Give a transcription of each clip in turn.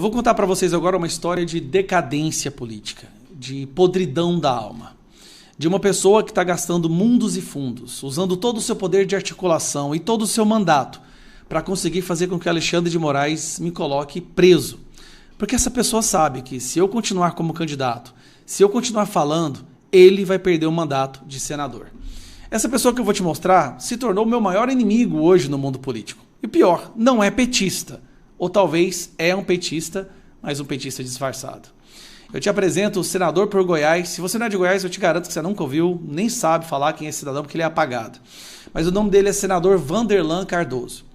vou contar para vocês agora uma história de decadência política, de podridão da alma. De uma pessoa que está gastando mundos e fundos, usando todo o seu poder de articulação e todo o seu mandato para conseguir fazer com que Alexandre de Moraes me coloque preso. Porque essa pessoa sabe que se eu continuar como candidato, se eu continuar falando, ele vai perder o mandato de senador. Essa pessoa que eu vou te mostrar se tornou o meu maior inimigo hoje no mundo político. E pior, não é petista. Ou talvez é um petista, mas um petista disfarçado. Eu te apresento o senador por Goiás. Se você não é de Goiás, eu te garanto que você nunca ouviu, nem sabe falar quem é esse cidadão, porque ele é apagado. Mas o nome dele é senador Wanderlan Cardoso.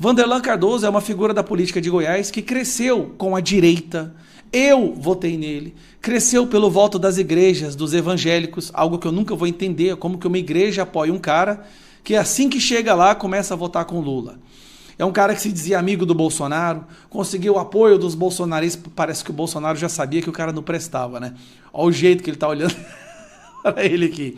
Wanderlan Cardoso é uma figura da política de Goiás que cresceu com a direita. Eu votei nele. Cresceu pelo voto das igrejas, dos evangélicos, algo que eu nunca vou entender, como que uma igreja apoia um cara que assim que chega lá começa a votar com Lula. É um cara que se dizia amigo do Bolsonaro, conseguiu o apoio dos bolsonaristas, parece que o Bolsonaro já sabia que o cara não prestava, né? Olha o jeito que ele tá olhando para ele aqui.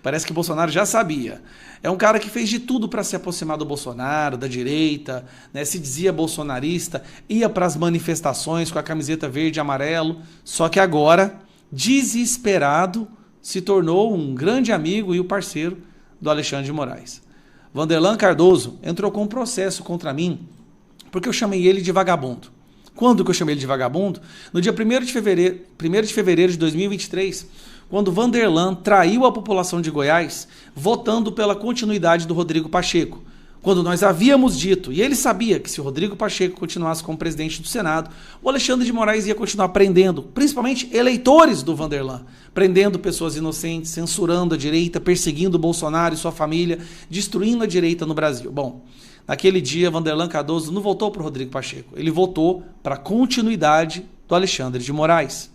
Parece que o Bolsonaro já sabia. É um cara que fez de tudo para se aproximar do Bolsonaro, da direita, né? Se dizia bolsonarista, ia para as manifestações com a camiseta verde e amarelo, só que agora, desesperado, se tornou um grande amigo e o parceiro do Alexandre de Moraes. Wanderlan Cardoso entrou com um processo contra mim porque eu chamei ele de vagabundo. Quando que eu chamei ele de vagabundo? No dia 1º de fevereiro de 2023, quando Wanderlan traiu a população de Goiás votando pela continuidade do Rodrigo Pacheco. Quando nós havíamos dito, e ele sabia que se o Rodrigo Pacheco continuasse como presidente do Senado, o Alexandre de Moraes ia continuar prendendo, principalmente eleitores do Wanderlan, prendendo pessoas inocentes, censurando a direita, perseguindo o Bolsonaro e sua família, destruindo a direita no Brasil. Bom, naquele dia, Wanderlan Cardoso não votou para o Rodrigo Pacheco, ele votou para a continuidade do Alexandre de Moraes.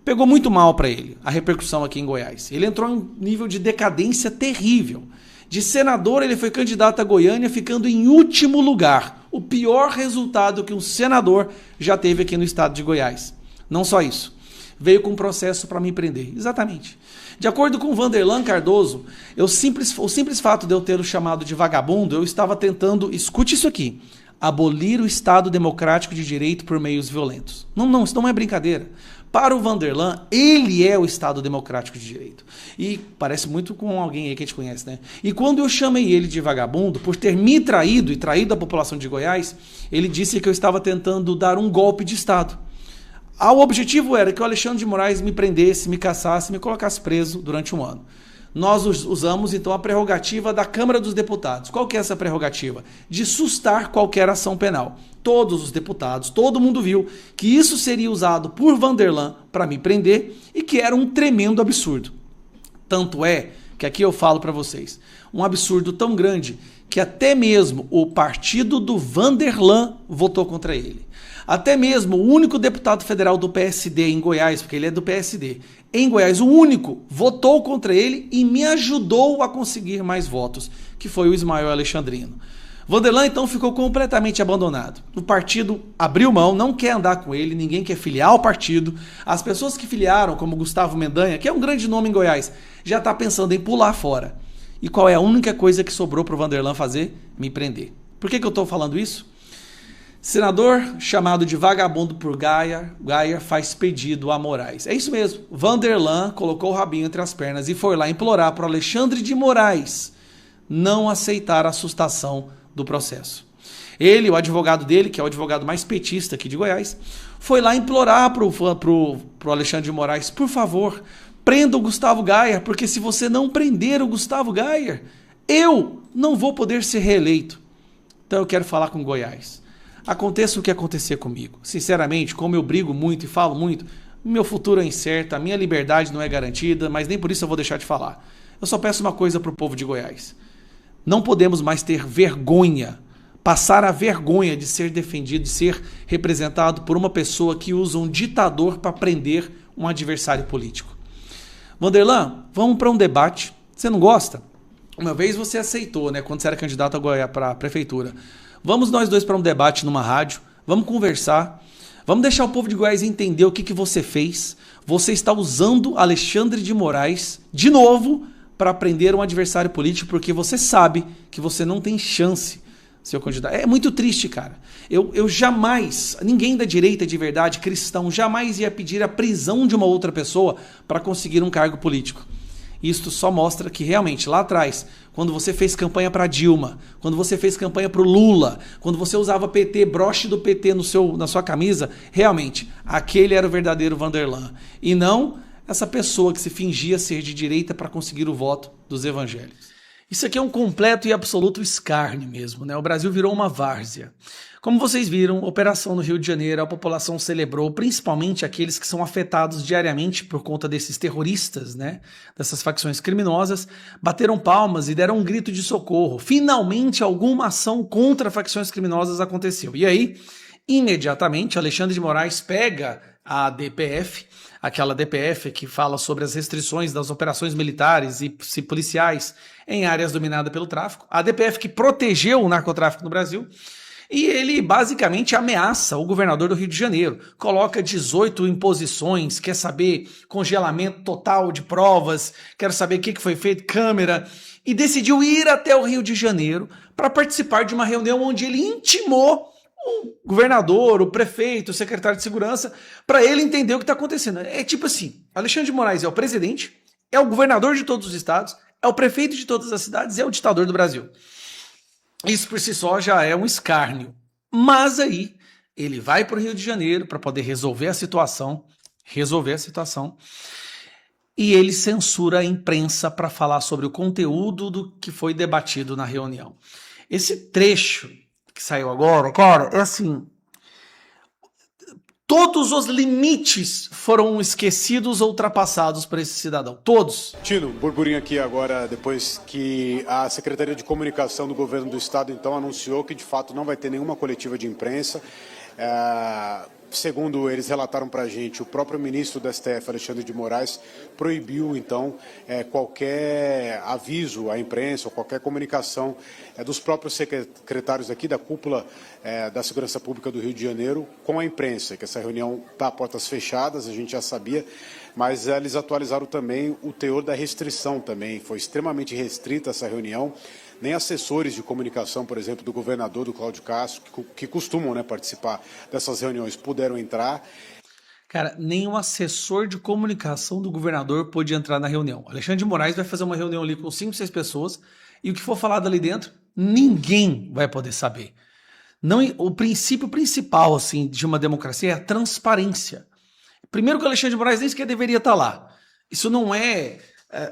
Pegou muito mal para ele a repercussão aqui em Goiás. Ele entrou em um nível de decadência terrível. De senador, ele foi candidato a Goiânia, ficando em último lugar. O pior resultado que um senador já teve aqui no estado de Goiás. Não só isso. Veio com um processo para me prender. Exatamente. De acordo com Wanderlan Cardoso, o simples fato de eu ter o chamado de vagabundo, eu estava tentando, escute isso aqui, abolir o Estado democrático de direito por meios violentos. Não, isso não é brincadeira. Para o Wanderlan, ele é o Estado democrático de direito. E parece muito com alguém aí que a gente conhece, né? E quando eu chamei ele de vagabundo, por ter me traído e traído a população de Goiás, ele disse que eu estava tentando dar um golpe de Estado. O objetivo era que o Alexandre de Moraes me prendesse, me caçasse, me colocasse preso durante um ano. Nós usamos, então, a prerrogativa da Câmara dos Deputados. Qual que é essa prerrogativa? De sustar qualquer ação penal. Todos os deputados, todo mundo viu que isso seria usado por Wanderlan para me prender e que era um tremendo absurdo. Tanto é que aqui eu falo para vocês, um absurdo tão grande que até mesmo o partido do Wanderlan votou contra ele. Até mesmo o único deputado federal do PSD em Goiás, porque ele é do PSD, em Goiás, o único, votou contra ele e me ajudou a conseguir mais votos, que foi o Ismael Alexandrino. Wanderlan, então, ficou completamente abandonado. O partido abriu mão, não quer andar com ele, ninguém quer filiar ao partido. As pessoas que filiaram, como Gustavo Mendanha, que é um grande nome em Goiás, já está pensando em pular fora. E qual é a única coisa que sobrou para o Wanderlan fazer? Me prender. Por que eu estou falando isso? Senador chamado de vagabundo por Geyer faz pedido a Moraes. É isso mesmo. Wanderlan colocou o rabinho entre as pernas e foi lá implorar para o Alexandre de Moraes não aceitar a sustação do processo. Ele, o advogado dele, que é o advogado mais petista aqui de Goiás, foi lá implorar para o Alexandre de Moraes, por favor, prenda o Gustavo Geyer, porque se você não prender o Gustavo Geyer, eu não vou poder ser reeleito. Então eu quero falar com Goiás. Aconteça o que acontecer comigo. Sinceramente, como eu brigo muito e falo muito, meu futuro é incerto, a minha liberdade não é garantida, mas nem por isso eu vou deixar de falar. Eu só peço uma coisa para o povo de Goiás. Não podemos mais ter vergonha, passar a vergonha de ser defendido, de ser representado por uma pessoa que usa um ditador para prender um adversário político. Wanderlan, vamos para um debate. Você não gosta? Uma vez você aceitou, né, quando você era candidato para a prefeitura. Vamos nós dois para um debate numa rádio, vamos conversar, vamos deixar o povo de Goiás entender o que você fez. Você está usando Alexandre de Moraes, de novo, para prender um adversário político, porque você sabe que você não tem chance. seu candidato. É muito triste, cara. Eu jamais, ninguém da direita de verdade, cristão, jamais ia pedir a prisão de uma outra pessoa para conseguir um cargo político. Isto só mostra que realmente lá atrás, quando você fez campanha para Dilma, quando você fez campanha para o Lula, quando você usava PT, broche do PT na sua camisa, realmente, aquele era o verdadeiro Vanderlan. E não essa pessoa que se fingia ser de direita para conseguir o voto dos evangélicos. Isso aqui é um completo e absoluto escárnio mesmo, né? O Brasil virou uma várzea. Como vocês viram, operação no Rio de Janeiro, a população celebrou, principalmente aqueles que são afetados diariamente por conta desses terroristas, né? Dessas facções criminosas, bateram palmas e deram um grito de socorro. Finalmente alguma ação contra facções criminosas aconteceu. E aí, imediatamente, Alexandre de Moraes pega a DPF, aquela DPF que fala sobre as restrições das operações militares e policiais em áreas dominadas pelo tráfico, a DPF que protegeu o narcotráfico no Brasil, e ele basicamente ameaça o governador do Rio de Janeiro, coloca 18 imposições, quer saber congelamento total de provas, quer saber o que foi feito, câmera, e decidiu ir até o Rio de Janeiro para participar de uma reunião onde ele intimou o governador, o prefeito, o secretário de segurança, para ele entender o que está acontecendo. É tipo assim, Alexandre de Moraes é o presidente, é o governador de todos os estados, é o prefeito de todas as cidades e é o ditador do Brasil. Isso por si só já é um escárnio. Mas aí ele vai para o Rio de Janeiro para poder resolver a situação, e ele censura a imprensa para falar sobre o conteúdo do que foi debatido na reunião. Esse trecho que saiu agora, cara, é assim, todos os limites foram esquecidos ou ultrapassados por esse cidadão, todos. Tino, burburinho aqui agora, depois que a Secretaria de Comunicação do Governo do Estado, então, anunciou que, de fato, não vai ter nenhuma coletiva de imprensa. Segundo eles relataram para a gente, o próprio ministro do STF, Alexandre de Moraes, proibiu, então, qualquer aviso à imprensa ou qualquer comunicação dos próprios secretários aqui da cúpula da Segurança Pública do Rio de Janeiro com a imprensa, que essa reunião está a portas fechadas, a gente já sabia, mas eles atualizaram também o teor da restrição também, foi extremamente restrita essa reunião. Nem assessores de comunicação, por exemplo, do governador, do Cláudio Castro, que costumam, né, participar dessas reuniões, puderam entrar. Cara, nenhum assessor de comunicação do governador pôde entrar na reunião. Alexandre de Moraes vai fazer uma reunião ali com 5, 6 pessoas e o que for falado ali dentro, ninguém vai poder saber. Não, o princípio principal assim, de uma democracia é a transparência. Primeiro que o Alexandre de Moraes nem sequer deveria estar lá. Isso não é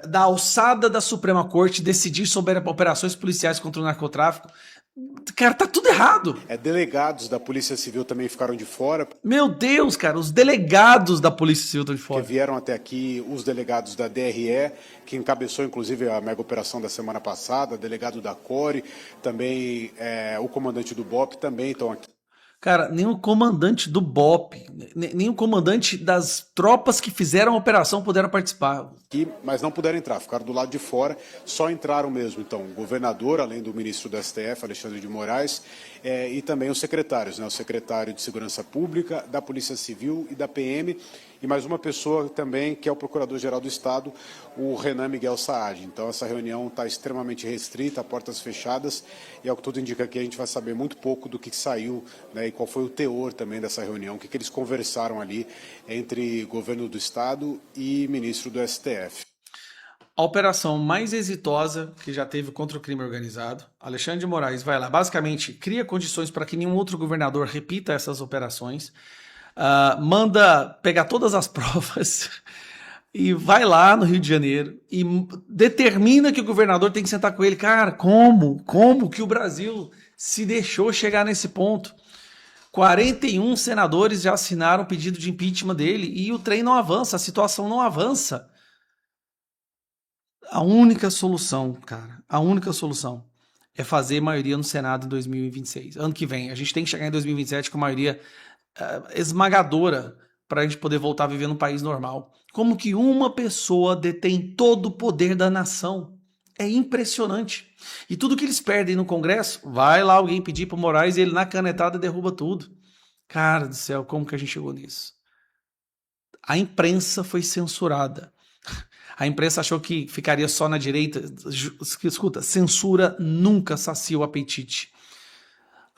da alçada da Suprema Corte decidir sobre operações policiais contra o narcotráfico. Cara, tá tudo errado. Delegados da Polícia Civil também ficaram de fora. Meu Deus, cara, os delegados da Polícia Civil estão de fora. Que vieram até aqui os delegados da DRE, que encabeçou inclusive a mega operação da semana passada, delegado da CORE, também o comandante do BOP também estão aqui. Cara, nem o comandante do BOP, nem o comandante das tropas que fizeram a operação puderam participar. Mas não puderam entrar, ficaram do lado de fora, só entraram mesmo, então, o governador, além do ministro do STF, Alexandre de Moraes, e também os secretários, né, o secretário de Segurança Pública, da Polícia Civil e da PM, e mais uma pessoa também, que é o Procurador-Geral do Estado, o Renan Miguel Saad. Então, essa reunião está extremamente restrita, portas fechadas, e ao que tudo indica aqui, a gente vai saber muito pouco do que saiu, né, e qual foi o teor também dessa reunião, o que eles conversaram ali entre governo do Estado e ministro do STF. A operação mais exitosa que já teve contra o crime organizado, Alexandre de Moraes vai lá, basicamente cria condições para que nenhum outro governador repita essas operações, manda pegar todas as provas e vai lá no Rio de Janeiro e determina que o governador tem que sentar com ele. Cara, como que o Brasil se deixou chegar nesse ponto? 41 senadores já assinaram o pedido de impeachment dele e o trem não avança, a situação não avança. A única solução, cara, é fazer maioria no Senado em 2026. Ano que vem. A gente tem que chegar em 2027 com maioria esmagadora para a gente poder voltar a viver num país normal. Como que uma pessoa detém todo o poder da nação? É impressionante. E tudo que eles perdem no Congresso, vai lá alguém pedir para o Moraes e ele na canetada derruba tudo. Cara do céu, como que a gente chegou nisso? A imprensa foi censurada. A imprensa achou que ficaria só na direita. Escuta, censura nunca sacia o apetite.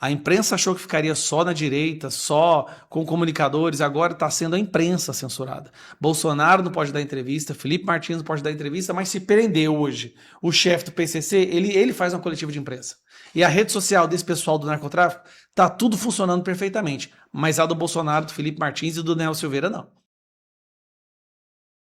A imprensa achou que ficaria só na direita, só com comunicadores, agora está sendo a imprensa censurada. Bolsonaro não pode dar entrevista, Felipe Martins não pode dar entrevista, mas se prendeu hoje o chefe do PCC, ele faz uma coletiva de imprensa. E a rede social desse pessoal do narcotráfico está tudo funcionando perfeitamente, mas a do Bolsonaro, do Felipe Martins e do Daniel Silveira não.